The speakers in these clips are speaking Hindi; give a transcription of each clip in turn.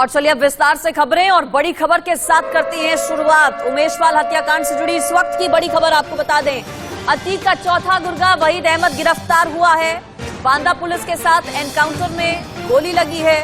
और चलिए अब विस्तार से खबरें और बड़ी खबर के साथ करते हैं शुरुआत। उमेशपाल हत्याकांड से जुड़ी इस वक्त की बड़ी खबर आपको बता दें। अतीक का चौथा गुर्गा वहीद अहमद गिरफ्तार हुआ है। बांदा पुलिस के साथ एनकाउंटर में गोली लगी है।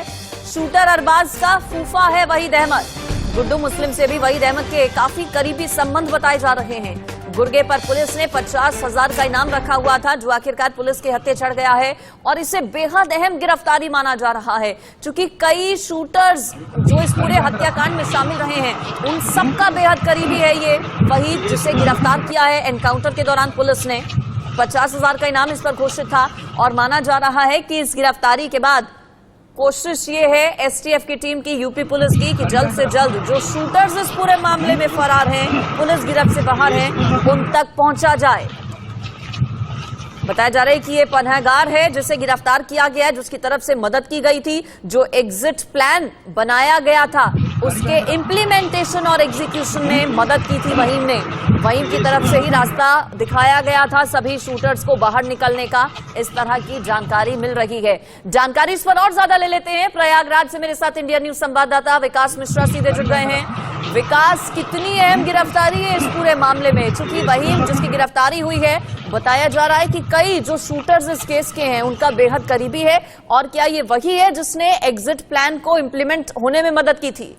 शूटर अरबाज का फूफा है वहीद अहमद। गुड्डू मुस्लिम से भी वहीद अहमद के काफी करीबी संबंध बताए जा रहे हैं। गुर्गे पर पुलिस ने 50,000 का इनाम रखा हुआ था, जो आखिरकार पुलिस के हत्थे चढ़ गया है और इसे बेहद अहम गिरफ्तारी माना जा रहा है, क्योंकि कई शूटर्स जो इस पूरे हत्याकांड में शामिल रहे हैं उन सबका बेहद करीबी है ये वहीद, जिसे गिरफ्तार किया है एनकाउंटर के दौरान पुलिस ने। 50,000 का इनाम इस पर घोषित था और माना जा रहा है कि इस गिरफ्तारी के बाद कोशिश ये है एसटीएफ की टीम की, यूपी पुलिस की, कि जल्द से जल्द जो शूटर्स इस पूरे मामले में फरार हैं, पुलिस गिरफ्त से बाहर हैं, उन तक पहुंचा जाए। बताया जा रहा है कि ये पनाहगार है जिसे गिरफ्तार किया गया है, जिसकी तरफ से मदद की गई थी। जो एग्जिट प्लान बनाया गया था उसके इम्प्लीमेंटेशन और एग्जीक्यूशन में मदद की थी वहीम ने। वहीम की तरफ से ही रास्ता दिखाया गया था सभी शूटर्स को बाहर निकलने का, इस तरह की जानकारी मिल रही है। जानकारी इस पर और ज्यादा ले लेते हैं। प्रयागराज से मेरे साथ इंडिया न्यूज संवाददाता विकास मिश्रा सीधे जुड़ गए हैं। विकास, कितनी अहम गिरफ्तारी है इस पूरे मामले में? चूंकि वहीम जिसकी गिरफ्तारी हुई है, बताया जा रहा है कि कई जो शूटर्स इस केस के हैं उनका बेहद करीबी है, और क्या ये वही है जिसने एग्जिट प्लान को इंप्लीमेंट होने में मदद की थी?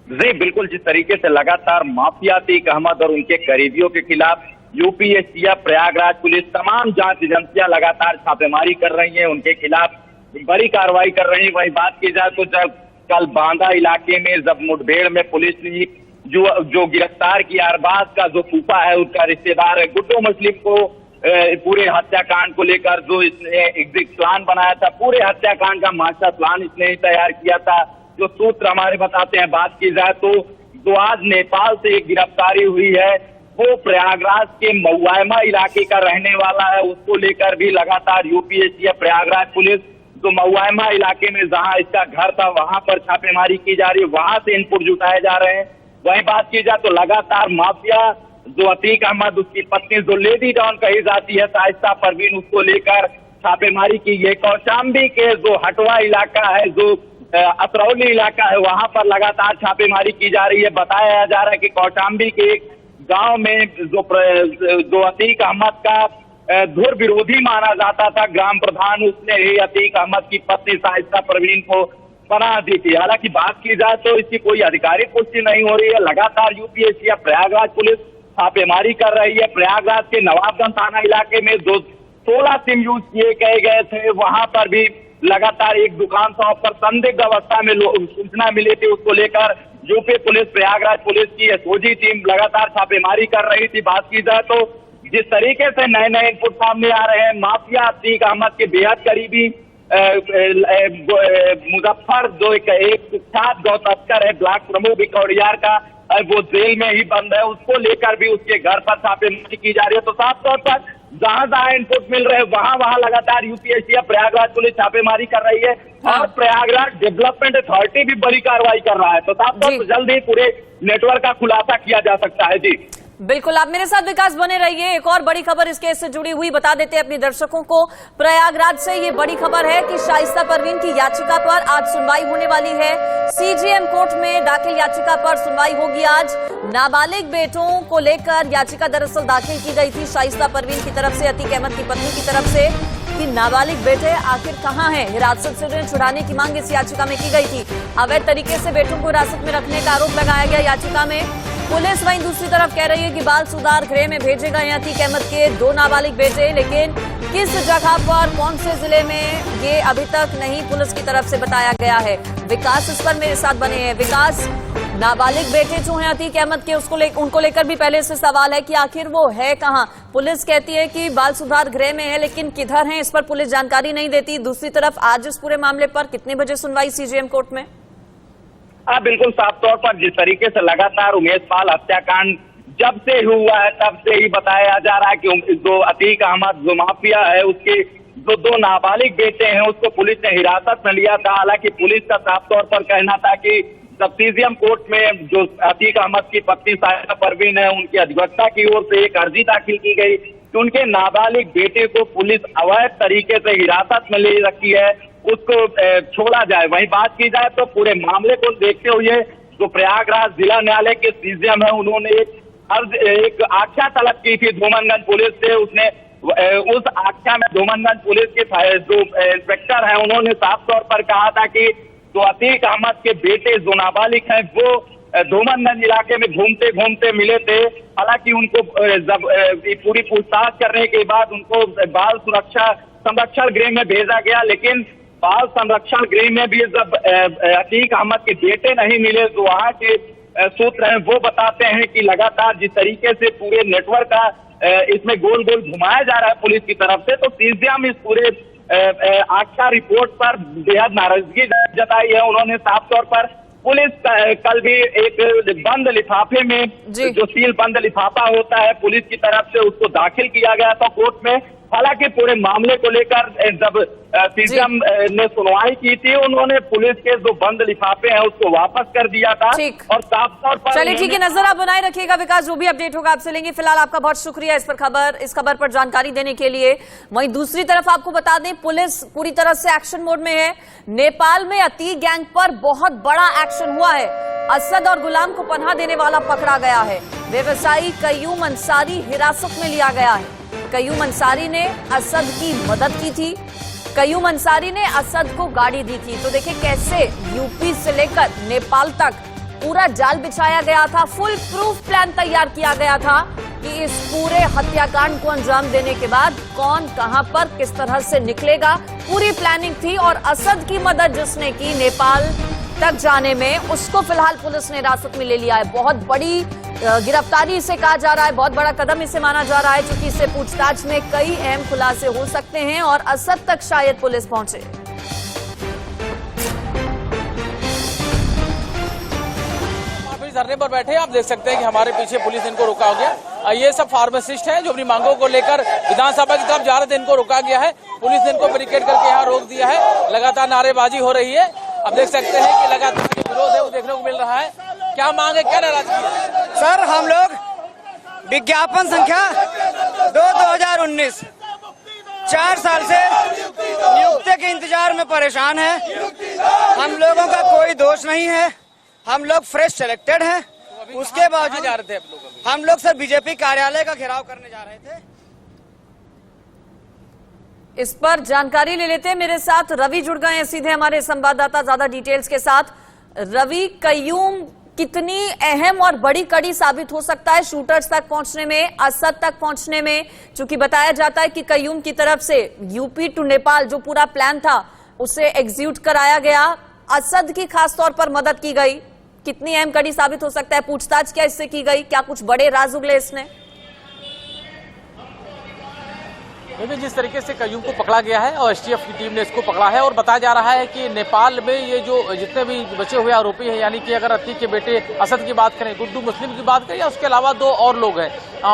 जी बिल्कुल, जिस तरीके से लगातार माफिया अतीक अहमद और उनके करीबियों के खिलाफ यूपी एसटीएफ, प्रयागराज पुलिस, तमाम जांच एजेंसियां लगातार छापेमारी कर रही हैं, उनके खिलाफ बड़ी कार्रवाई कर रही है। वही बात की जाए तो जब कल बांदा इलाके में जब मुठभेड़ में पुलिस ने जो गिरफ्तार किया अरबाज का जो फूफा है, उसका रिश्तेदार है, गुड्डू मुस्लिम को पूरे हत्याकांड को लेकर जो इसने एग्जिट प्लान बनाया था, पूरे हत्याकांड का मास्टर प्लान इसने ही तैयार किया था। जो सूत्र हमारे बताते हैं, बात की जाए तो जो आज नेपाल से एक गिरफ्तारी हुई है वो प्रयागराज के मऊआमा इलाके का रहने वाला है। उसको लेकर भी लगातार यूपी एसटीएफ, प्रयागराज पुलिस, जो मऊआमा इलाके में जहां इसका घर था वहां पर छापेमारी की जा रही है, वहां से इनपुट जुटाए जा रहे हैं। वही बात की जाए तो लगातार माफिया जो अतीक अहमद, उसकी पत्नी जो लेडी डॉन कही जाती है शाइस्ता परवीन, उसको लेकर छापेमारी की है। कौशाम्बी के जो हटवा इलाका है, जो अतरौली इलाका है, वहां पर लगातार छापेमारी की जा रही है। बताया जा रहा है कि कौशाम्बी के एक गांव में जो अतीक अहमद का धुर विरोधी माना जाता था ग्राम प्रधान, उसने ही अतीक अहमद की पत्नी शाइस्ता परवीन को पनाह दी थी। हालांकि बात की जाए तो इसकी कोई आधिकारिक पुष्टि नहीं हो रही है। लगातार यूपी एसटीएफ, प्रयागराज पुलिस छापेमारी कर रही है। प्रयागराज के नवाबगंज थाना इलाके में जो 16 सिम यूज किए गए थे, वहां पर भी लगातार एक दुकान शॉप पर संदिग्ध अवस्था में सूचना मिली थी, उसको लेकर यूपी पुलिस, प्रयागराज पुलिस की एसओजी टीम लगातार छापेमारी कर रही थी। बात की जाए तो जिस तरीके से नए नए इनपुट सामने आ रहे हैं, माफिया अतीक अहमद के बेहद करीबी मुजफ्फर, जो एक कुख्यात गौ तस्कर है, ब्लॉक प्रमुख बिकौड़ियार का, वो जेल में ही बंद है, उसको लेकर भी उसके घर पर छापेमारी की जा रही है। तो साफ तौर पर जहां जहां इनपुट मिल रहे हैं वहां लगातार यूपी एसटीएफ, प्रयागराज पुलिस छापेमारी कर रही है। और प्रयागराज डेवलपमेंट अथॉरिटी भी बड़ी कार्रवाई कर रहा है। तो साफ तौर पर जल्द ही पूरे नेटवर्क का खुलासा किया जा सकता है। जी बिल्कुल, आप मेरे साथ विकास बने रहिए। एक और बड़ी खबर इस केस से जुड़ी हुई बता देते हैं अपने दर्शकों को। प्रयागराज से ये बड़ी खबर है कि शाइस्ता परवीन की याचिका पर आज सुनवाई होने वाली है। सीजीएम कोर्ट में दाखिल याचिका पर सुनवाई होगी आज। नाबालिग बेटों को लेकर याचिका दरअसल दाखिल की गई थी शाइस्ता परवीन की तरफ से, अतीक अहमद की पत्नी की तरफ से, कि नाबालिग बेटे आखिर कहां हैं। हिरासत से उन्हें छुड़ाने की मांग इस याचिका में की गई थी। अवैध तरीके से बेटों को हिरासत में रखने का आरोप लगाया गया याचिका में। पुलिस वहीं दूसरी तरफ कह रही है कि बाल सुधार गृह में भेजे गए अतीक अहमद के 2 नाबालिग बेटे, लेकिन किस जगह पर, कौन से जिले में, ये अभी तक नहीं पुलिस की तरफ से बताया गया है। विकास इस पर मेरे साथ बने हैं। विकास, नाबालिग बेटे जो हैं अतीक अहमद के, उनको लेकर भी पहले से सवाल है कि आखिर वो है कहां। पुलिस कहती है कि बाल सुधार गृह में है, लेकिन किधर है इस पर पुलिस जानकारी नहीं देती। दूसरी तरफ आज इस पूरे मामले पर कितने बजे सुनवाई सीजीएम कोर्ट में? हाँ बिल्कुल, साफ तौर पर जिस तरीके से लगातार उमेशपाल हत्याकांड जब से हुआ है तब से ही बताया जा रहा है कि जो अतीक अहमद जो माफिया है, उसके जो 2 नाबालिग बेटे हैं उसको पुलिस ने हिरासत में लिया था। हालांकि पुलिस का साफ तौर पर कहना था कि जब सीजीएम कोर्ट में जो अतीक अहमद की पत्नी शाइस्ता परवीन है, उनकी अधिवक्ता की ओर से एक अर्जी दाखिल की गई कि उनके नाबालिग बेटे को पुलिस अवैध तरीके से हिरासत में ले रखी है उसको छोड़ा जाए। वहीं बात की जाए तो पूरे मामले को देखते हुए जो प्रयागराज जिला न्यायालय के सीजेएम है, उन्होंने एक आख्या तलब की थी धूमनगंज पुलिस से। उसने उस आख्या में धूमनगंज पुलिस के जो इंस्पेक्टर हैं, उन्होंने साफ तौर पर कहा था कि जो अतीक अहमद के बेटे जो नाबालिग हैं, वो धूमनगंज इलाके में घूमते घूमते मिले थे। हालांकि उनको जब पूरी पूछताछ करने के बाद उनको बाल सुरक्षा संरक्षण गृह में भेजा गया, लेकिन बाल संरक्षण गृह में भी जब अतीक अहमद के बेटे नहीं मिले, तो वहाँ के सूत्र हैं वो बताते हैं कि लगातार जिस तरीके से पूरे नेटवर्क का इसमें गोल गोल घुमाया जा रहा है पुलिस की तरफ से, तो सीजेएम इस पूरे आख्या रिपोर्ट पर बेहद नाराजगी जताई है। उन्होंने साफ तौर पर पुलिस कल भी एक बंद लिफाफे में, जो सील बंद लिफाफा होता है पुलिस की तरफ से, उसको दाखिल किया गया था कोर्ट में। हालांकि पूरे मामले को लेकर जब सीजेएम ने सुनवाई की थी, उन्होंने पुलिस के जो बंद लिफाफे हैं उसको वापस कर दिया था। और साफ तौर पर चलिए ठीक है, नजर आप बनाए रखिएगा विकास, जो भी अपडेट होगा आपसे लेंगे। फिलहाल आपका बहुत शुक्रिया इस खबर पर जानकारी देने के लिए। वहीं दूसरी तरफ आपको बता दें, पुलिस पूरी तरह से एक्शन मोड में है। नेपाल में अतीक गैंग पर बहुत बड़ा एक्शन हुआ है। असद और गुलाम को पनाह देने वाला पकड़ा गया है। व्यवसायी कयूम अंसारी हिरासत में लिया गया है। कयूम अंसारी ने असद की मदद की थी। कयूम अंसारी ने असद को गाड़ी दी थी। तो देखिए कैसे यूपी से लेकर नेपाल तक पूरा जाल बिछाया गया था। फुल प्रूफ प्लान तैयार किया गया था कि इस पूरे हत्याकांड को अंजाम देने के बाद कौन कहां पर किस तरह से निकलेगा, पूरी प्लानिंग थी। और असद की मदद जिसने की नेपाल तक जाने में, उसको फिलहाल पुलिस ने हिरासत में ले लिया है। बहुत बड़ी गिरफ्तारी इसे कहा जा रहा है, बहुत बड़ा कदम इसे माना जा रहा है, क्योंकि इससे पूछताछ में कई अहम खुलासे हो सकते हैं और असद तक शायद पुलिस पहुंचे। धरने पर बैठे आप देख सकते हैं कि हमारे पीछे पुलिस इनको रोका हो गया। ये सब फार्मासिस्ट हैं जो अपनी मांगों को लेकर विधानसभा की तरफ जा रहे थे, इनको रोका गया है। पुलिस ने इनको बैरिकेड करके यहाँ रोक दिया है। लगातार नारेबाजी हो रही है। अब देख सकते हैं कि लगातार जो विरोध है वो देखने को मिल रहा है। क्या मांग है, क्या नाराजगी है? सर, हम लोग विज्ञापन संख्या 2/2019 4 साल से नियुक्ति के इंतजार में परेशान है। हम लोगों का कोई दोष नहीं है, हम लोग फ्रेश सिलेक्टेड हैं। उसके बावजूद जा रहे थे हम लोग सर बीजेपी कार्यालय का घेराव करने जा रहे थे। इस पर जानकारी ले लेते हैं, मेरे साथ रवि जुड़ गए हैं सीधे हमारे संवाददाता ज्यादा डिटेल्स के साथ। रवि, कयूम कितनी अहम और बड़ी कड़ी साबित हो सकता है शूटर्स तक पहुंचने में, असद तक पहुंचने में? चूंकि बताया जाता है कि कयूम की तरफ से यूपी टू नेपाल जो पूरा प्लान था उसे एग्जीक्यूट कराया गया, असद की खासतौर पर मदद की गई। कितनी अहम कड़ी साबित हो सकता है? पूछताछ क्या इससे की गई? क्या कुछ बड़े राज उगले इसने? देखिए, जिस तरीके से कयूम को पकड़ा गया है और एसटीएफ की टीम ने इसको पकड़ा है, और बताया जा रहा है कि नेपाल में ये जो जितने भी बचे हुए आरोपी हैं, यानी कि अगर अतीक के बेटे असद की बात करें, गुड्डू मुस्लिम की बात करें, या उसके अलावा 2 और लोग हैं,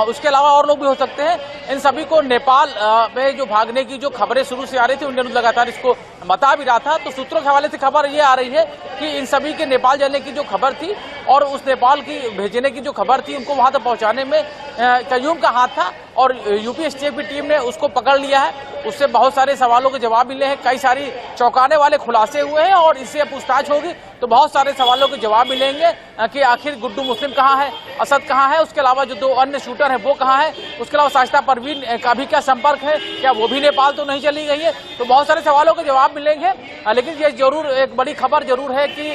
उसके अलावा और लोग भी हो सकते हैं। इन सभी को नेपाल में जो भागने की जो खबरें शुरू से आ रही थी, उन्होंने लगातार इसको बता भी रहा था। तो सूत्रों के हवाले से खबर ये आ रही है कि इन सभी के नेपाल जाने की जो खबर थी और उस नेपाल की भेजने की जो खबर थी, उनको वहां तक पहुंचाने में कयूम का हाथ था। और यूपी एसटीएफ की टीम ने उसको पकड़ लिया है। उससे बहुत सारे सवालों के जवाब मिले हैं, कई सारी चौंकाने वाले खुलासे हुए हैं, और इससे पूछताछ होगी तो बहुत सारे सवालों के जवाब मिलेंगे कि आखिर गुड्डू मुस्लिम कहाँ है, असद कहाँ है, उसके अलावा जो 2 अन्य शूटर हैं वो कहाँ है, उसके अलावा शाइस्ता परवीन का भी क्या संपर्क है, क्या वो भी नेपाल तो नहीं चली गई है? तो बहुत सारे सवालों के जवाब मिलेंगे। लेकिन ये जरूर एक बड़ी खबर जरूर है कि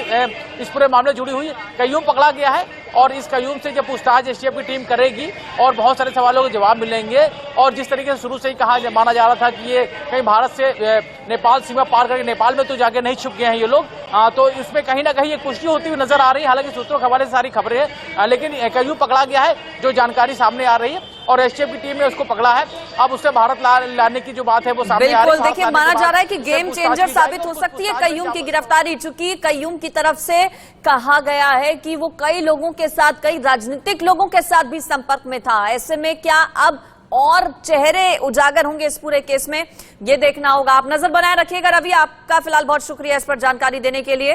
इस पूरे मामले जुड़ी हुई कयूम पकड़ा गया है, और इस कयूम से जब पूछताछ एसटीएफ की टीम करेगी और बहुत सारे सवालों के जवाब मिलेंगे। और जिस तरीके से शुरू से ही माना जा रहा था कि ये कहीं भारत से नेपाल सीमा पार करके नेपाल में तो जाके नहीं छुप गए हैं ये लोग, तो इसमें कहीं ना कहीं एक पुष्टि होती हुई नजर आ रही है। हालांकि सूत्रों के हवाले से सारी खबरें हैं, लेकिन कयूम पकड़ा गया है जो जानकारी सामने आ रही है, और एसटीएफ की टीम ने उसको पकड़ा है। अब उससे भारत लाने की जो बात है वो सामने आ रही है। देखिए, माना जा रहा है कि गेम चेंजर साबित हो सकती है कयूम की गिरफ्तारी, चूंकि कयूम की तरफ से कहा गया है कि वो कई लोगों के साथ, कई राजनीतिक लोगों के साथ भी संपर्क में था। ऐसे में क्या अब और चेहरे उजागर होंगे इस पूरे केस में? ये देखना होगा। आप नजर बनाए रखिएगा। रवि, आपका फिलहाल बहुत शुक्रिया इस पर जानकारी देने के लिए।